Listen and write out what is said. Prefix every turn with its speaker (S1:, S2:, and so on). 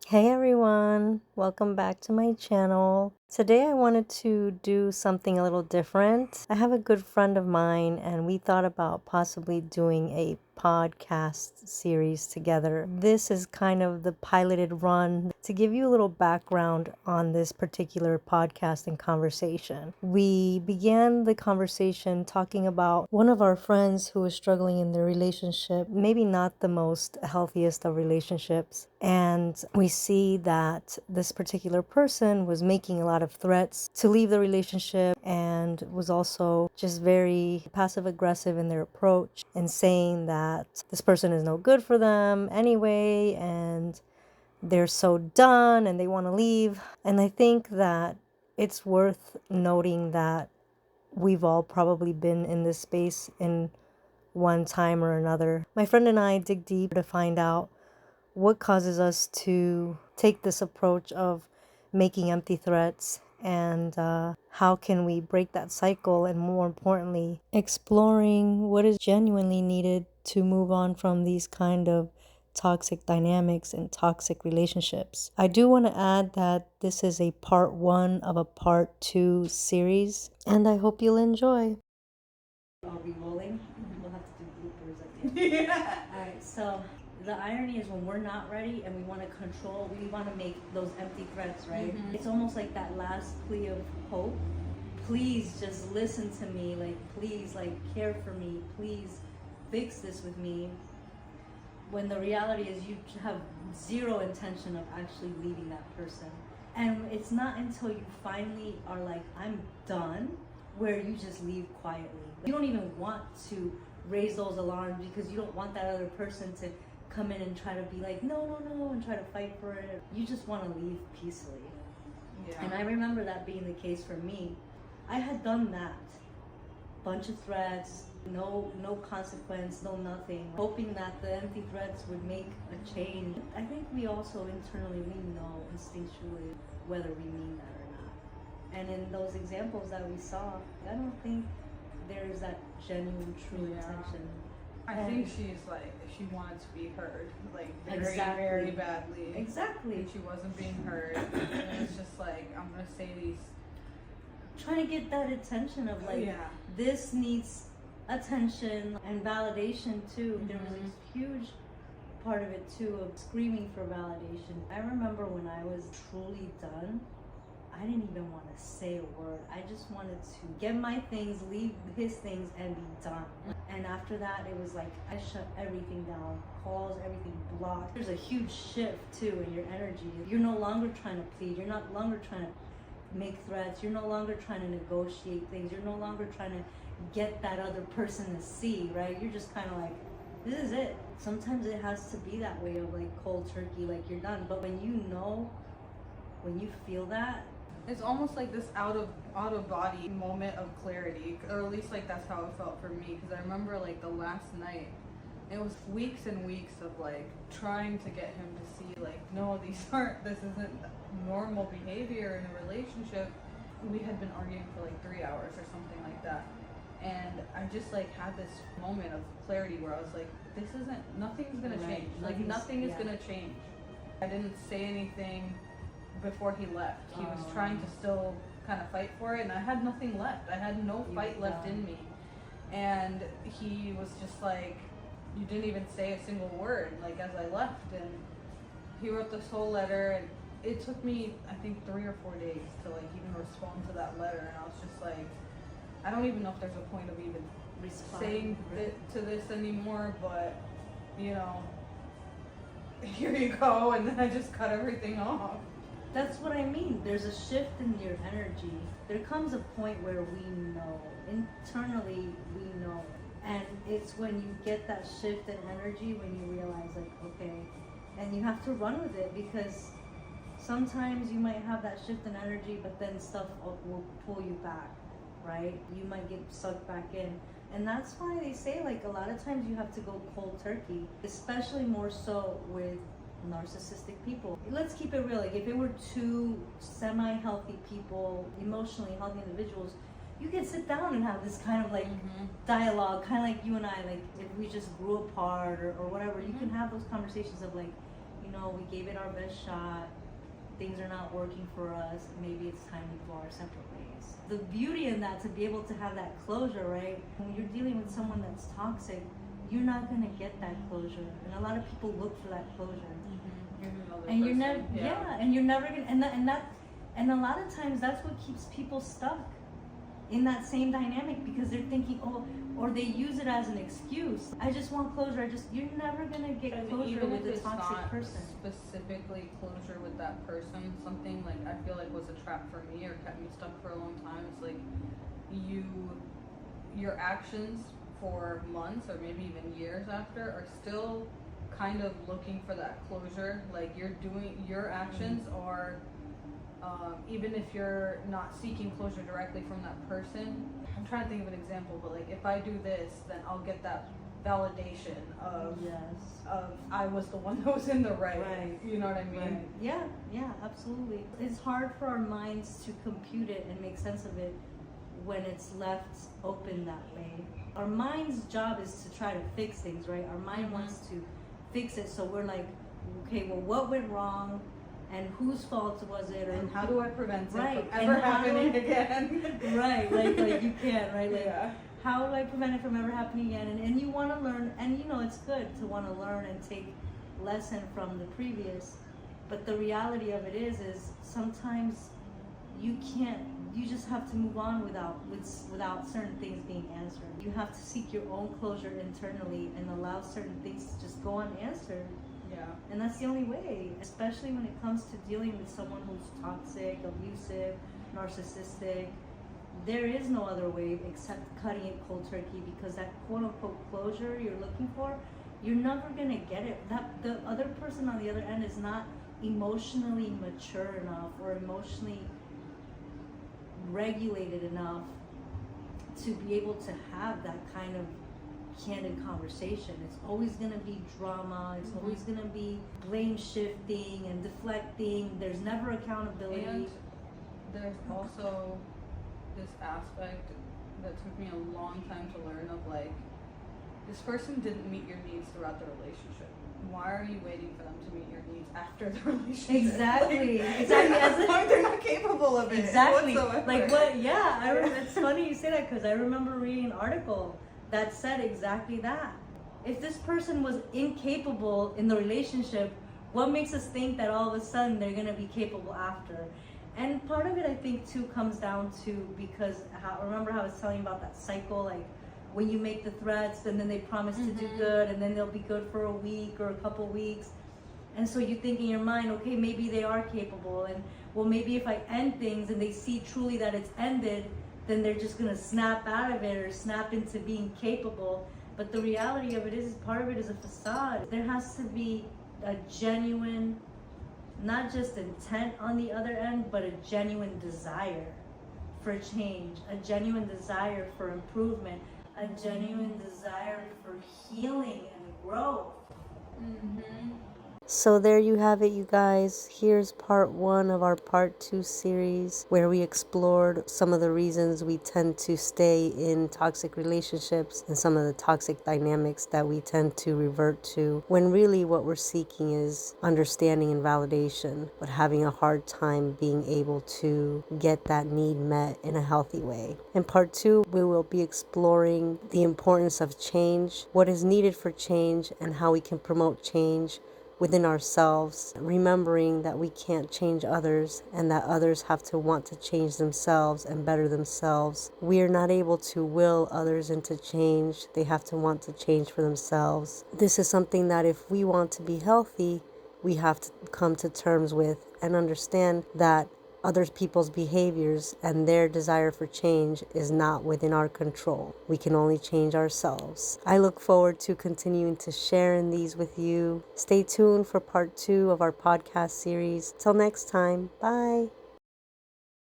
S1: Hey everyone, welcome back to my channel. Today I wanted to do something a little different. I have a good friend of mine and we thought about possibly doing a podcast series together. This is kind of the piloted run to give you a little background on this particular podcast and conversation. We began the conversation talking about one of our friends who was struggling in their relationship, maybe not the most healthiest of relationships. And we see that this particular person was making a lot of threats to leave the relationship and was also just very passive aggressive in their approach and saying that this person is no good for them anyway and they're so done and they want to leave. And I think that it's worth noting that we've all probably been in this space in one time or another. My friend and I dig deep to find out what causes us to take this approach of making empty threats and how can we break that cycle, and more importantly, exploring what is genuinely needed to move on from these kind of toxic dynamics and toxic relationships. I do want to add that this is a part 1 of a part 2 series, and I hope you'll enjoy. Are we rolling? We'll have to do bloopers at the end. Yeah. All right, so the irony is when we're not ready and we want to control, we want to make those empty threats, right? Mm-hmm. It's almost like that last plea of hope. Please just listen to me, like please, like care for me, please fix this with me. When the reality is you have zero intention of actually leaving that person. And it's not until you finally are like, I'm done, where you just leave quietly. You don't even want to raise those alarms because you don't want that other person to come in and try to be like, no, and try to fight for it. You just want to leave peacefully. Yeah. And I remember that being the case for me. I had done that. Bunch of threats, no consequence, no nothing. Hoping that the empty threats would make a change. I think we also internally, we know instinctually whether we mean that or not. And in those examples that we saw, I don't think there's that genuine, true intention.
S2: I think she's like, she wanted to be heard, like very,
S1: Exactly.
S2: very badly.
S1: Exactly.
S2: And she wasn't being heard. And it's just like, I'm gonna say these.
S1: Trying to get that attention of like, this needs attention and validation too. Mm-hmm. There was a huge part of it too of screaming for validation. I remember when I was truly done, I didn't even want to say a word. I just wanted to get my things, leave his things, and be done. And after that, it was like I shut everything down, calls, everything blocked. There's a huge shift too in your energy. You're no longer trying to plead. You're not longer trying to make threats. You're no longer trying to negotiate things. You're no longer trying to get that other person to see, right? You're just kind of like, this is it. Sometimes it has to be that way of like cold turkey, like you're done. But when you know, when you feel that,
S2: it's almost like this out of body moment of clarity, or at least like that's how it felt for me. Because I remember like the last night, it was weeks and weeks of like trying to get him to see like, no, this isn't normal behavior in a relationship. We had been arguing for like 3 hours or something like that, and I just like had this moment of clarity where I was like, nothing's gonna change. Like nothing is gonna change. I didn't say anything before he left. He was trying to still kind of fight for it, and I had nothing left. I had no fight left in me. And he was just like, you didn't even say a single word, like as I left. And he wrote this whole letter, and it took me, I think, 3 or 4 days to like even respond to that letter. And I was just like, I don't even know if there's a point of even saying it to this anymore, but you know, here you go. And then I just cut everything off.
S1: That's what I mean. There's a shift in your energy. There comes a point where we know, internally we know. And it's when you get that shift in energy when you realize like, okay, and you have to run with it, because sometimes you might have that shift in energy, but then stuff will pull you back, right? You might get sucked back in. And that's why they say like a lot of times you have to go cold turkey, especially more so with narcissistic people. Let's keep it real. Like if it were two semi-healthy people, emotionally healthy individuals, you can sit down and have this kind of like dialogue, kind of like you and I, like if we just grew apart or whatever, you can have those conversations of like, we gave it our best shot. Things are not working for us. Maybe it's time to go our separate ways. The beauty in that, to be able to have that closure, right? When you're dealing with someone that's toxic, you're not going to get that closure. And a lot of people look for that closure. And you're never, and you're never going to, and a lot of times that's what keeps people stuck in that same dynamic, because they're thinking, or they use it as an excuse. I just want closure. You're never gonna get closure with a toxic person.
S2: Specifically closure with that person, something like I feel like was a trap for me or kept me stuck for a long time. It's like your actions for months or maybe even years after are still kind of looking for that closure. Like your actions are. Even if you're not seeking closure directly from that person, I'm trying to think of an example, but like if I do this, then I'll get that validation of I was the one that was in the right. You know what I mean?
S1: Right. Yeah, absolutely. It's hard for our minds to compute it and make sense of it when it's left open that way. Our mind's job is to try to fix things, right? Our mind wants to fix it, so we're like, okay, well, what went wrong? And whose fault was it?
S2: And how do I prevent it from
S1: ever
S2: happening again?
S1: Right, like you can't, right? Like, how do I prevent it from ever happening again? And you want to learn, and it's good to want to learn and take lesson from the previous. But the reality of it is sometimes you can't. You just have to move on without certain things being answered. You have to seek your own closure internally and allow certain things to just go unanswered.
S2: Yeah.
S1: And that's the only way, especially when it comes to dealing with someone who's toxic, abusive, narcissistic. There is no other way except cutting it cold turkey, because that quote-unquote closure you're looking for, you're never going to get it. The other person on the other end is not emotionally mature enough or emotionally regulated enough to be able to have that kind of candid conversation. It's always going to be drama. It's always going to be blame shifting and deflecting. There's never accountability.
S2: And there's also this aspect that took me a long time to learn of, like, this person didn't meet your needs throughout the relationship. Why are you waiting for them to meet your needs after the relationship?
S1: Exactly.
S2: They're not capable of it.
S1: Exactly.
S2: Whatsoever.
S1: Like what? Yeah. It's funny you say that, because I remember reading an article that said exactly that. If this person was incapable in the relationship, what makes us think that all of a sudden they're going to be capable after? And part of it, I think, too, comes down to because remember how I was telling you about that cycle, like when you make the threats and then they promise to do good and then they'll be good for a week or a couple weeks. And so you think in your mind, okay, maybe they are capable, and well, maybe if I end things and they see truly that it's ended, then they're just going to snap out of it or snap into being capable. But the reality of it is part of it is a facade. There has to be a genuine, not just intent on the other end, but a genuine desire for change, a genuine desire for improvement, a genuine desire for healing and growth. So there you have it, you guys. Here's part 1 of our part 2 series, where we explored some of the reasons we tend to stay in toxic relationships and some of the toxic dynamics that we tend to revert to, when really what we're seeking is understanding and validation, but having a hard time being able to get that need met in a healthy way. In part 2, we will be exploring the importance of change, what is needed for change, and how we can promote change within ourselves, remembering that we can't change others and that others have to want to change themselves and better themselves. We are not able to will others into change. They have to want to change for themselves. This is something that if we want to be healthy, we have to come to terms with and understand that other people's behaviors and their desire for change is not within our control. We can only change ourselves. I look forward to continuing to share in these with you. Stay tuned for part 2 of our podcast series. Till next time, bye.